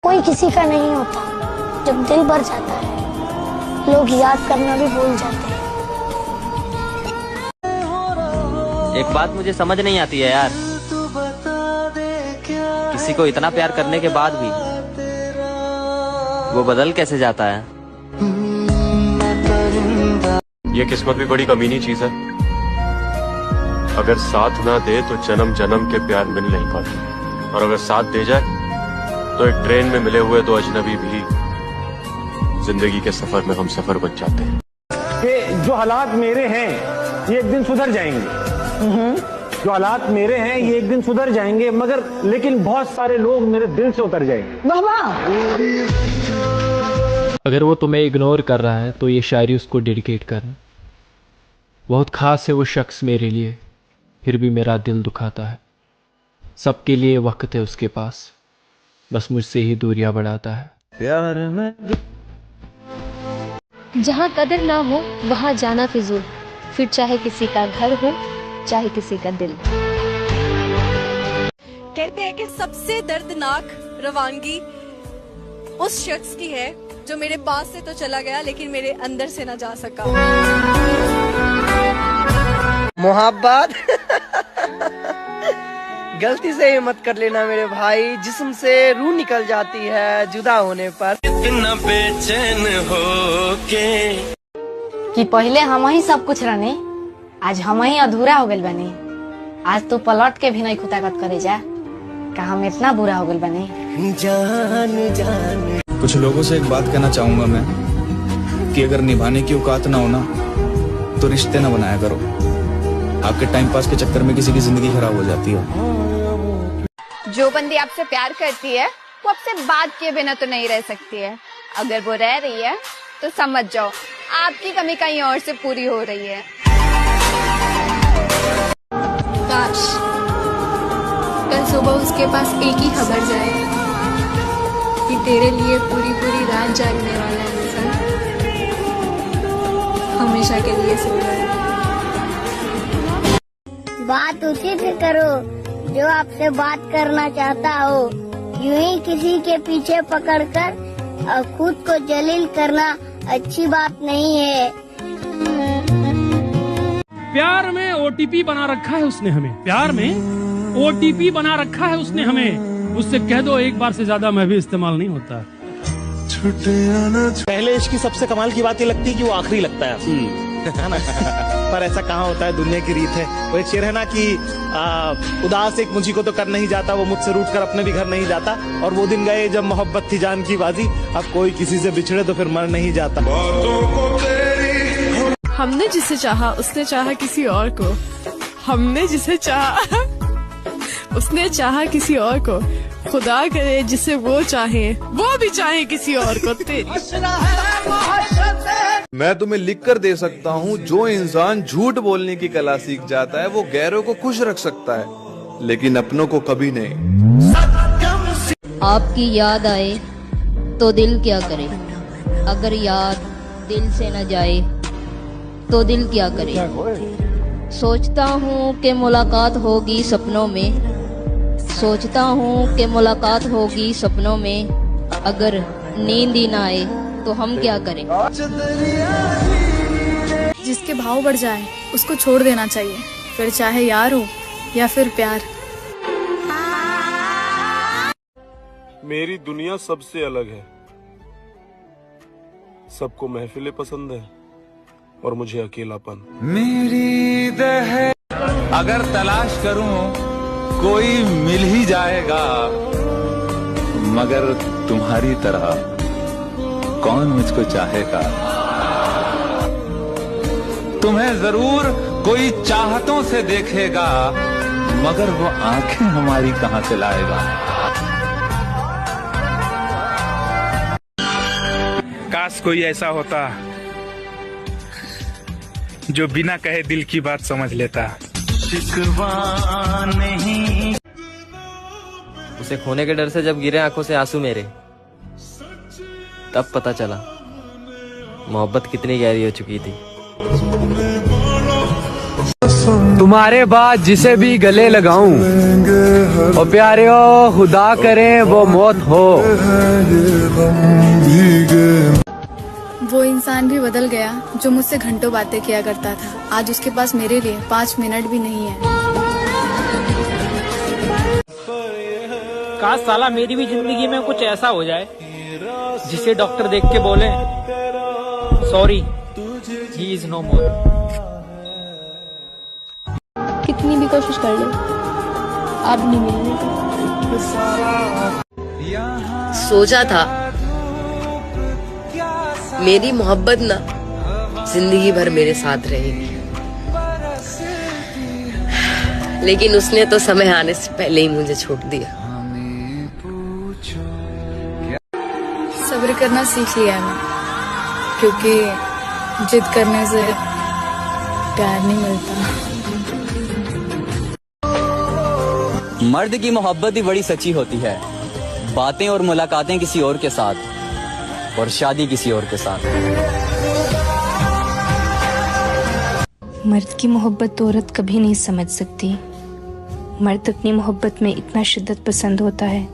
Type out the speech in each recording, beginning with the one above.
कोई किसी का नहीं होता। जब दिल भर जाता है लोग याद करना भी भूल जाते हैं। एक बात मुझे समझ नहीं आती है यार, किसी को इतना प्यार करने के बाद भी वो बदल कैसे जाता है। ये किस्मत भी बड़ी कमीनी चीज है। अगर साथ ना दे तो जन्म जन्म के प्यार मिल नहीं पाते, और अगर साथ दे जाए तो एक ट्रेन में मिले हुए दो अजनबी भी जिंदगी के सफर में हम सफर बन जाते हैं। कि जो हालात मेरे हैं ये एक दिन सुधर जाएंगे। जो हालात मेरे हैं ये एक दिन सुधर जाएंगे, मगर लेकिन बहुत सारे लोग मेरे दिल से उतर जाएंगे। अगर वो तुम्हें इग्नोर कर रहा है तो ये शायरी उसको डेडिकेट करना। बहुत खास है वो शख्स मेरे लिए, फिर भी मेरा दिल दुखाता है। सबके लिए वक्त है उसके पास, बस मुझसे ही दूरियां बढ़ाता है। प्यार में जहाँ कदर ना हो वहाँ जाना फिजूल, फिर चाहे किसी का घर हो चाहे किसी का दिल। कहते हैं कि सबसे दर्दनाक रवानगी उस शख्स की है जो मेरे पास से तो चला गया लेकिन मेरे अंदर से ना जा सका। मोहब्बत गलती से ही मत कर लेना मेरे भाई, जिस्म से रूह निकल जाती है जुदा होने पर। इतना बेचैन हो के कि पहले हम ही सब कुछ रहने, आज हम ही अधूरा हो गए बने। आज तू पलट के भी नहीं खुतागत करे जा, का हम इतना बुरा हो गए बने। जान जान कुछ लोगों से एक बात कहना चाहूंगा मैं, कि अगर निभाने की औकात ना हो ना तो रिश्ते ना बनाया करो। आपके टाइम पास के चक्कर में किसी की जिंदगी खराब हो जाती है। जो बंदी आपसे प्यार करती है वो आपसे बात किए बिना तो नहीं रह सकती है। अगर वो रह रही है तो समझ जाओ आपकी कमी कहीं और से पूरी हो रही है। काश कल सुबह उसके पास एक ही खबर जाए कि तेरे लिए पूरी पूरी रात जागने वाला इंसान हमेशा के लिए सो गया। बात उसी से करो जो आपसे बात करना चाहता हो। यूं ही किसी के पीछे पकड़कर और खुद को जलील करना अच्छी बात नहीं है। प्यार में ओटीपी बना रखा है उसने हमें, प्यार में ओटीपी बना रखा है उसने हमें। उससे कह दो एक बार से ज्यादा मैं भी इस्तेमाल नहीं होता। पहले इश्क की सबसे कमाल की बात ये लगती है कि वो आखिरी लगता है ना? पर ऐसा कहाँ होता है, दुनिया की रीत है। वो एक शेर है ना कि उदास एक मुझी को तो कर नहीं जाता, वो मुझसे रूठ कर अपने भी घर नहीं जाता। और वो दिन गए जब मोहब्बत थी जान की बाजी, अब कोई किसी से बिछड़े तो फिर मर नहीं जाता। हमने जिसे चाहा उसने चाहा किसी और को, हमने जिसे चाहा उसने चाहा किसी और को। खुदा करे जिसे वो चाहे वो भी चाहे किसी और को। मैं तुम्हें लिख कर दे सकता हूँ, जो इंसान झूठ बोलने की कला सीख जाता है वो गैरों को खुश रख सकता है, लेकिन अपनों को कभी नहीं। आपकी याद आए तो दिल क्या करे, अगर याद दिल से न जाए तो दिल क्या करे। सोचता हूँ कि मुलाकात होगी सपनों में, सोचता हूँ कि मुलाकात होगी सपनों में, अगर नींद ही ना आए तो हम क्या करें। जिसके भाव बढ़ जाए उसको छोड़ देना चाहिए, फिर चाहे यार हो या फिर प्यार। मेरी दुनिया सबसे अलग है। सबको महफिलें पसंद है और मुझे अकेलापन। मेरी अगर तलाश करूं कोई मिल ही जाएगा, मगर तुम्हारी तरह कौन मुझको चाहेगा। तुम्हें जरूर कोई चाहतों से देखेगा, मगर वो आंखें हमारी कहां से लाएगा। काश कोई ऐसा होता जो बिना कहे दिल की बात समझ लेता। नहीं। उसे खोने के डर से जब गिरे आंखों से आंसू मेरे, तब पता चला मोहब्बत कितनी गहरी हो चुकी थी। तुम्हारे बाद जिसे भी गले लगाऊं, और प्यारे हो खुदा करे वो मौत हो। वो इंसान भी बदल गया जो मुझसे घंटों बातें किया करता था। आज उसके पास मेरे लिए 5 मिनट भी नहीं है। काश साला मेरी भी जिंदगी में कुछ ऐसा हो जाए जिसे डॉक्टर देख के बोले सॉरी ही इज नो मोर। कितनी भी कोशिश कर लो अब नहीं मिलने का। सोचा था मेरी मोहब्बत ना जिंदगी भर मेरे साथ रहेगी, लेकिन उसने तो समय आने से पहले ही मुझे छोड़ दिया। सब्र करना सीख लिया मैं, क्योंकि जिद करने से प्यार नहीं मिलता। मर्द की मोहब्बत ही बड़ी सच्ची होती है। बातें और मुलाकातें किसी और के साथ, और शादी किसी और के साथ। मर्द की मोहब्बत तो औरत कभी नहीं समझ सकती। मर्द अपनी मोहब्बत में इतना शिद्दत पसंद होता है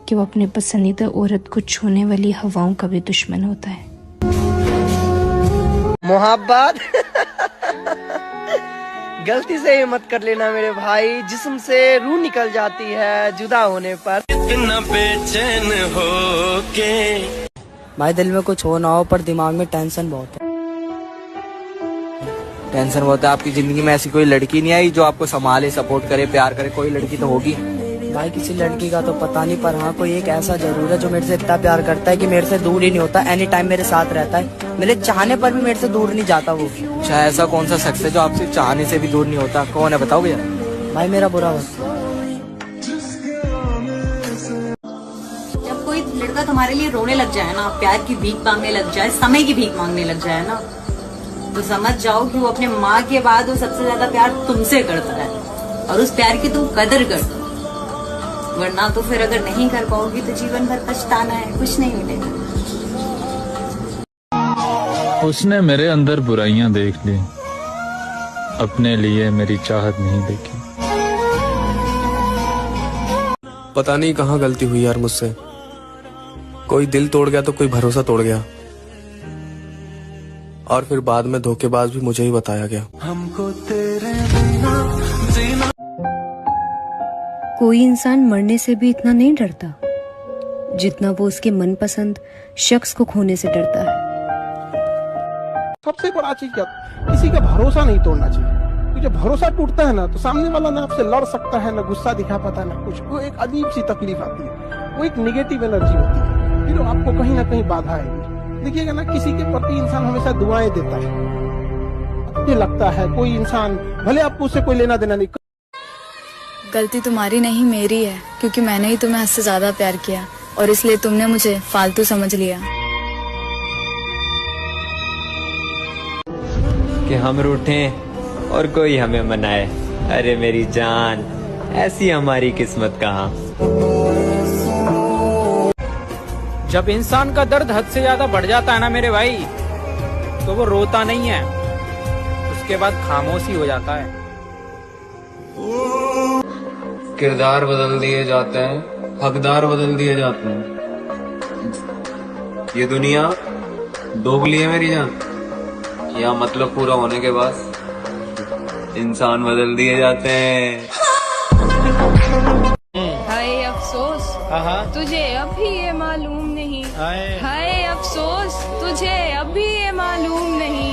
कि वो अपने पसंदीदा औरत को छूने वाली हवाओं का भी दुश्मन होता है। मोहब्बत गलती से ही मत कर लेना मेरे भाई, जिस्म से रूह निकल जाती है जुदा होने पर। इतना बेचैन हो के भाई दिल में कुछ हो ना हो पर दिमाग में टेंशन बहुत है। टेंशन बहुत है। आपकी जिंदगी में ऐसी कोई लड़की नहीं आई जो आपको संभाले, सपोर्ट करे, प्यार करे? कोई लड़की तो होगी भाई। किसी लड़की का तो पता नहीं, पर हाँ कोई एक ऐसा जरूर है जो मेरे से इतना प्यार करता है कि मेरे से दूर ही नहीं होता। एनी टाइम मेरे साथ रहता है, मेरे चाहने पर भी मेरे से दूर नहीं जाता वो। अच्छा, ऐसा कौन सा शख्स है जो आपसे चाहने से भी दूर नहीं होता? कौन है बताओगे? भाई मेरा बुरा वक्त। जब कोई लड़का तुम्हारे लिए रोने लग जाए ना, प्यार की भीख मांगने लग जाए, समय की भीख मांगने लग जाए ना, तो समझ जाओ कि वो अपने माँ के बाद वो सबसे ज्यादा प्यार तुमसे करता है, और उस प्यार की तुम कदर कर। वरना तो फिर अगर नहीं कर पाओगी तो जीवन भर पछताना है, कुछ नहीं मिलेगा। उसने मेरे अंदर बुराइयां देख ली, अपने लिए मेरी चाहत नहीं देखी। पता नहीं कहाँ गलती हुई यार मुझसे। कोई दिल तोड़ गया तो कोई भरोसा तोड़ गया, और फिर बाद में धोखेबाज भी मुझे ही बताया गया। हमको तेरे बिना जीना। कोई इंसान मरने से भी इतना नहीं डरता जितना वो उसके मनपसंद शख्स को खोने से डरता है। सबसे बड़ा चीज क्या, किसी का भरोसा नहीं तोड़ना चाहिए। क्योंकि जब भरोसा टूटता है ना तो सामने वाला ना आपसे लड़ सकता है, ना गुस्सा दिखा पाता है, ना कुछ। वो एक अजीब सी तकलीफ आती है, वो एक निगेटिव एनर्जी होती है, फिर आपको कहीं ना कहीं बाधा आएगी। देखिएगा ना, किसी के प्रति इंसान हमेशा दुआएं देता है। मुझे लगता है कोई इंसान, भले आपको उससे कोई लेना देना नहीं। गलती तुम्हारी नहीं मेरी है, क्योंकि मैंने ही तुम्हें हद से ज्यादा प्यार किया और इसलिए तुमने मुझे फालतू समझ लिया। कि हम रूठें और कोई हमें मनाए। अरे मेरी जान, ऐसी हमारी किस्मत कहाँ। जब इंसान का दर्द हद से ज्यादा बढ़ जाता है ना मेरे भाई, तो वो रोता नहीं है, उसके बाद खामोशी हो जाता है। किरदार बदल दिए जाते हैं, हकदार बदल दिए जाते हैं। ये दुनिया दोगली है मेरी जान। या मतलब पूरा होने के बाद इंसान बदल दिए जाते हैं। हाय अफसोस तुझे अभी ये मालूम नहीं, हाय अफसोस तुझे अभी ये मालूम नहीं,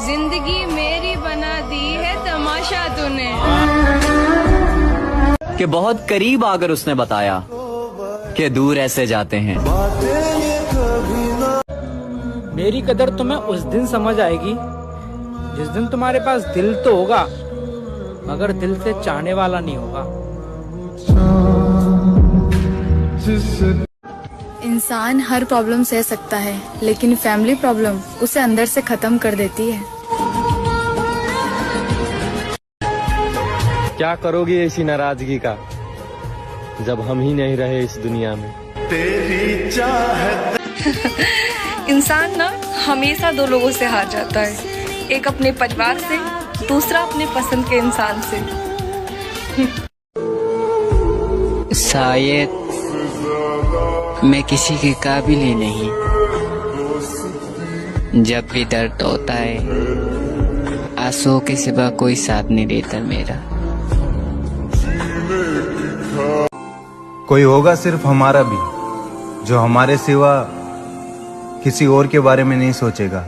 जिंदगी मेरी बना दी है तमाशा तूने। कि बहुत करीब आकर उसने बताया कि दूर ऐसे जाते हैं। मेरी कदर तुम्हें उस दिन समझ आएगी जिस दिन तुम्हारे पास दिल तो होगा, मगर दिल से चाहने वाला नहीं होगा। इंसान हर प्रॉब्लम सह सकता है, लेकिन फैमिली प्रॉब्लम उसे अंदर से खत्म कर देती है। क्या करोगे ऐसी नाराजगी का, जब हम ही नहीं रहे इस दुनिया में। तेरी चाहत। इंसान ना हमेशा दो लोगों से हार जाता है, एक अपने परिवार से दूसरा अपने पसंद के इंसान से। शायद मैं किसी के काबिल ही नहीं। जब भी दर्द होता है आंसुओं के सिवा कोई साथ नहीं देता मेरा। कोई होगा सिर्फ हमारा भी, जो हमारे सिवा किसी और के बारे में नहीं सोचेगा।